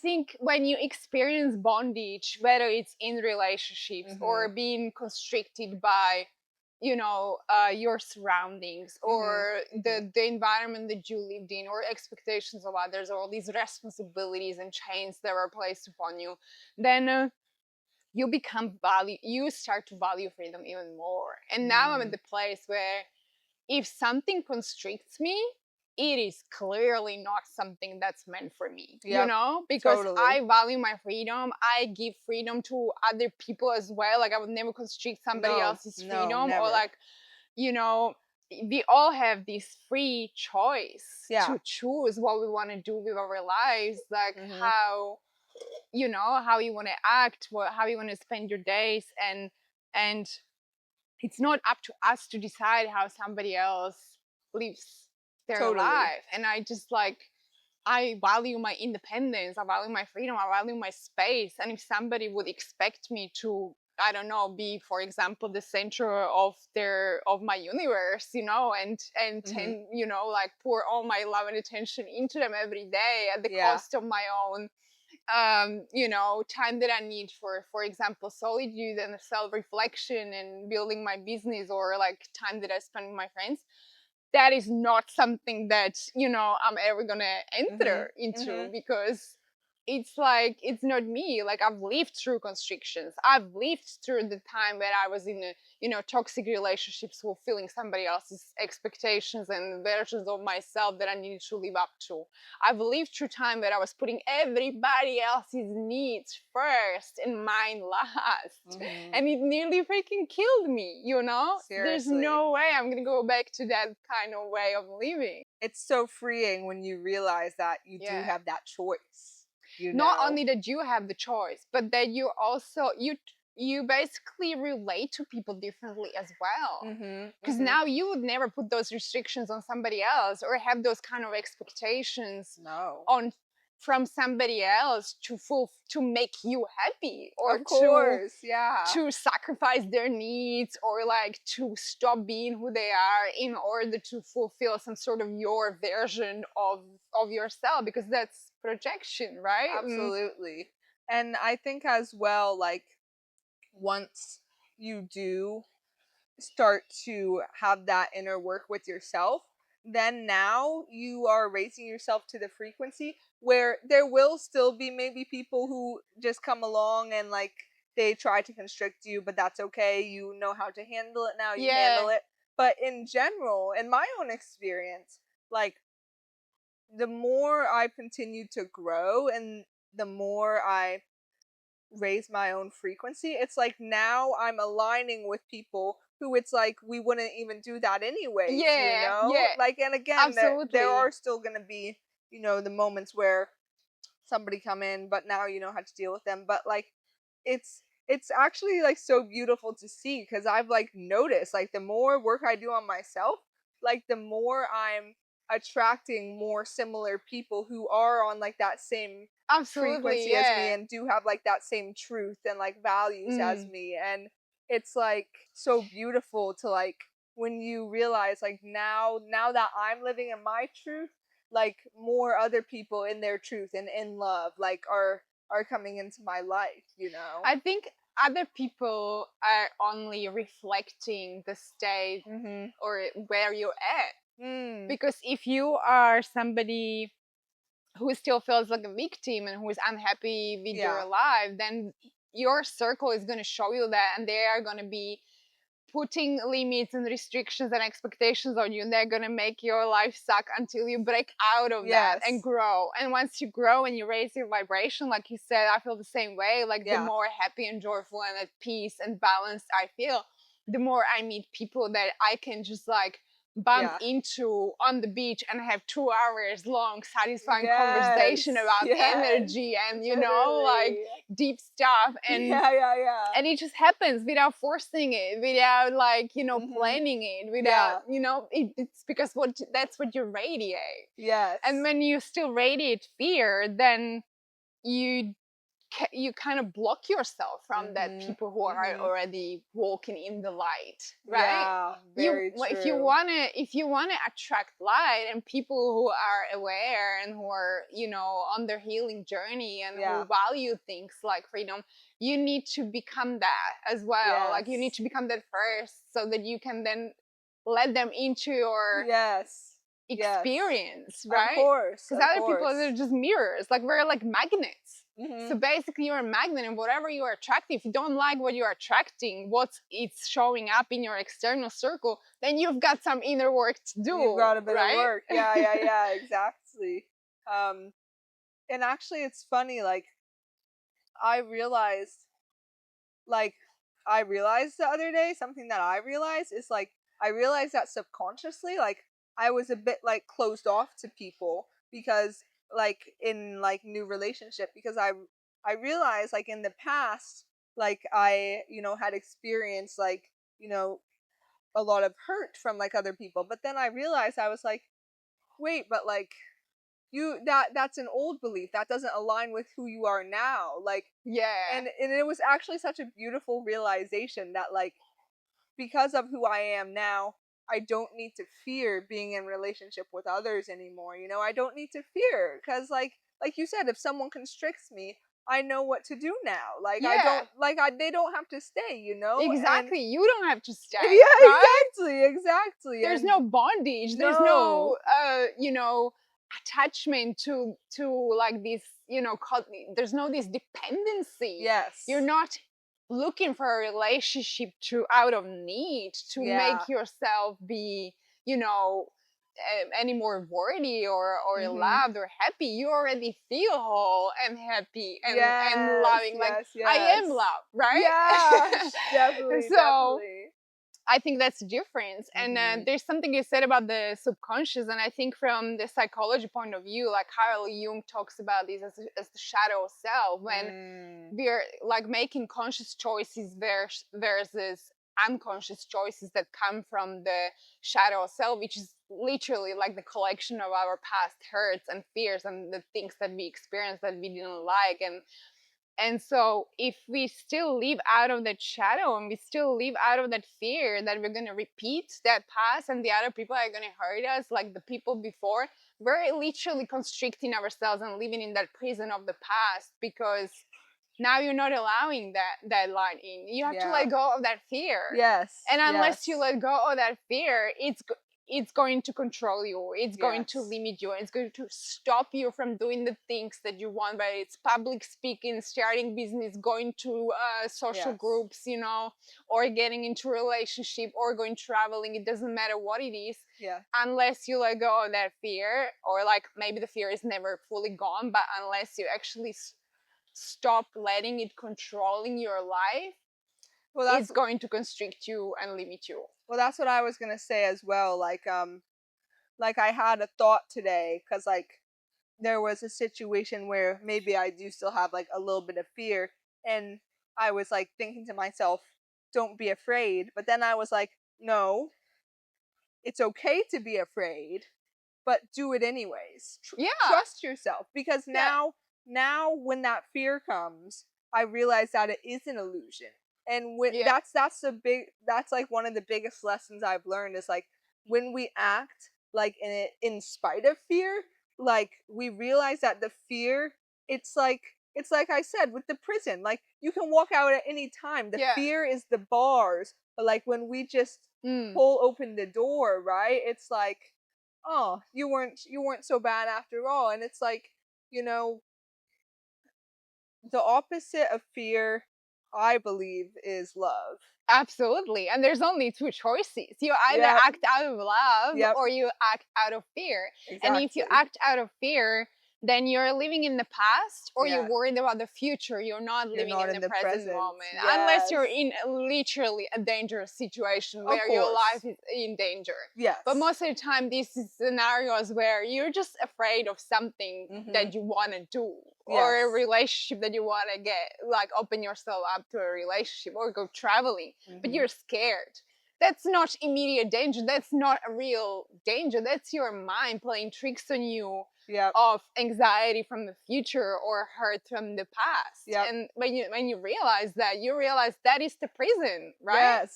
think when you experience bondage, whether it's in relationships or being constricted by, your surroundings or the environment that you lived in, or expectations of others, or all these responsibilities and chains that were placed upon you, then you start to value freedom even more. And now I'm at the place where if something constricts me, it is clearly not something that's meant for me, because I value my freedom. I give freedom to other people as well. Like, I would never constrict somebody else's freedom, or like, we all have this free choice to choose what we want to do with our lives, like how how you want to act, how you want to spend your days, and it's not up to us to decide how somebody else lives their life. And I value my independence, I value my freedom, I value my space. And if somebody would expect me to, I don't know, be, for example, the center of my universe, and like pour all my love and attention into them every day at the cost of my own time that I need for example, solitude and self-reflection and building my business, or like time that I spend with my friends, that is not something that I'm ever gonna enter into, because it's like, it's not me. Like, I've lived through constrictions. I've lived through the time where I was in a toxic relationships, fulfilling somebody else's expectations and versions of myself that I needed to live up to. I've lived through time where I was putting everybody else's needs first and mine last, and it nearly freaking killed me. Seriously. There's no way I'm gonna go back to that kind of way of living. It's so freeing when you realize that you do have that choice. Not only that you have the choice, but that you also you basically relate to people differently as well, because now you would never put those restrictions on somebody else, or have those kind of expectations from somebody else to make you happy, or to sacrifice their needs, or like to stop being who they are in order to fulfill some sort of your version of yourself, because that's projection, right? Absolutely. And I think as well, like, once you do start to have that inner work with yourself, then now you are raising yourself to the frequency where there will still be maybe people who just come along and like they try to constrict you, but that's okay. You know how to handle it now. You handle it. But in general, in my own experience, like, the more I continue to grow and the more I raise my own frequency, it's like now I'm aligning with people who it's like we wouldn't even do that anyway. Like, and again, there are still gonna be the moments where somebody come in, but now you know how to deal with them. But like, it's actually like so beautiful to see, because I've like noticed, like, the more work I do on myself, like the more I'm attracting more similar people who are on like that same frequency as me, and do have like that same truth and like values as me. And it's like so beautiful to like, when you realize like now that I'm living in my truth, like more other people in their truth and in love like are coming into my life. I think other people are only reflecting the state or where you're at. Because if you are somebody who still feels like a victim and who is unhappy with your life, then your circle is going to show you that, and they are going to be putting limits and restrictions and expectations on you, and they're going to make your life suck until you break out of that and grow. And once you grow and you raise your vibration, like you said, I feel the same way. Like, the more happy and joyful and at peace and balanced I feel, the more I meet people that I can just like bump into on the beach and have 2 hours long satisfying conversation about energy and like deep stuff, and and it just happens without forcing it, without like planning it, without it's because that's what you radiate. And when you still radiate fear, then you you kind of block yourself from that Mhm. people who are Mhm. already walking in the light, right? Yeah, You very if you true. want to attract light and people who are aware and who are, you know, on their healing journey and Yeah. who value things like freedom, you need to become that as well. Like you need Yes. to become that first so that you can then let them into your Yes. Yes. experience, Of right? course. Because Of other people, course. they're just mirrors. Like we're like magnets. So Mhm. basically, you're a magnet, and whatever you are attracting, if you don't like what you are attracting, what's it's showing up in your external circle, then you've got some inner work to You've do, got a bit of right? work. Yeah, yeah, yeah, exactly. And actually it's funny, like I realized like I realized the other day, something that I realized is like I realized that subconsciously, like I was a bit like closed off to people because like in like new relationship because I realized like in the past like I, you know, had experienced like, you know, a lot of hurt from like other people. But then I realized I was like, wait, but like that's an old belief that doesn't align with who you are now. Like Yeah. and it was actually such a beautiful realization that like because of who I am now, I don't need to fear being in relationship with others anymore. You know, I don't need to fear because like you said, if someone constricts me, I know what to do now. Like I Yeah. don't like I they don't have to stay, you know? And Exactly. You don't have to stay, yeah, right? exactly. There's And no bondage. There's no. no, you know, attachment to like this, you know, there's no this dependency. You're Yes. not looking for a relationship to out of need to Yeah. make yourself be, you know, any more worthy or Mhm. loved or happy. You already feel whole and happy and Yes, loving. Like yes, I yes. am love, right? Yeah, definitely, So definitely. I think that's the difference. And Mhm. there's something you said about the subconscious, and I think from the psychology point of view, like Carl Jung talks about this as the shadow self, when Mm. we're like making conscious choices versus unconscious choices that come from the shadow self, which is literally like the collection of our past hurts and fears and the things that we experienced that we didn't like. And so, if we still live out of that shadow and we still live out of that fear that we're going to repeat that past and the other people are going to hurt us like the people before, we're literally constricting ourselves and living in that prison of the past because now you're not allowing that light in. You have to Yeah. let go of that fear. Yes. And unless you Yes. let go of that fear, it's going to control you, it's going to Yes. limit you, it's going to stop you from doing the things that you want, whether it's public speaking, starting business, going to social Yes. groups, you know, or getting into a relationship or going traveling. It doesn't matter what it is, Yeah. unless you let go of that fear, or like maybe the fear is never fully gone, but unless you actually stop letting it controlling your life, Well, it's that's going to constrict you and limit you. well, that's what I was gonna say as well. Like I had a thought today because like there was a situation where maybe I do still have like a little bit of fear, and I was like thinking to myself, "Don't be afraid." But then I was like, "No, it's okay to be afraid, but do it anyways. Yeah. Trust yourself because Yeah. now when that fear comes, I realize that it is an illusion. And when Yeah. that's like one of the biggest lessons I've learned is like when we act like in spite of fear, like we realize that the fear, it's like I said with the prison, like you can walk out at any time. The Yeah. fear is the bars, but like when we just Mm. pull open the door, right? It's like, oh, you weren't so bad after all. And it's like, you know, the opposite of fear, I believe, is love. Absolutely. And there's only two choices. You either Yep. act out of love Yep. or you act out of fear. And if you Exactly. act out of fear, then you're living in the past or you're Yeah. worried about the future. You're not You're living not in in the the present present. moment. Unless Yes. you're in literally a dangerous situation Of where your course. life is in danger. Yes. But most of the time, this is scenarios where you're just afraid of something that you want to do, or a Yes. relationship that you want to get, like open yourself up to a relationship or go traveling, but you're scared. That's not immediate danger. That's not a real danger. That's your mind playing tricks on you of anxiety from the future or hurt from the past. Yep. And when you realize that, you realize that is the prison, right? Yes.